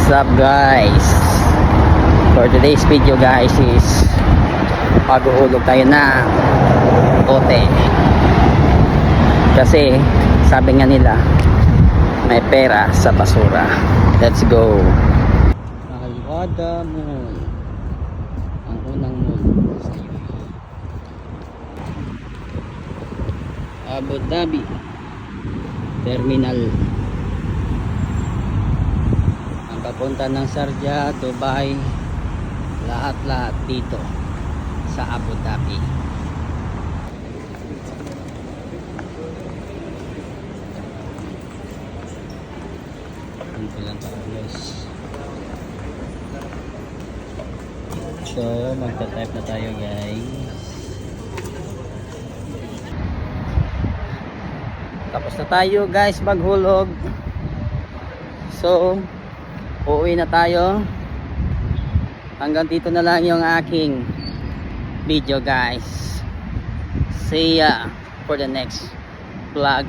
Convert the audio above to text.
What's up guys? For today's video guys is pag-uhulog tayo na bote. Kasi sabi nga nila may pera sa basura. Let's go. Alwada Mall, ang unang mall sa UAE. Abu Dhabi Terminal, ang papunta ng Sharjah, Dubai, lahat-lahat dito sa Abu Dhabi. Dito lang tayo guys. So magta-type na tayo guys. Tapos na tayo guys maghulog. So uuwi na tayo. Hanggang dito na lang yung aking video guys. See ya for the next vlog.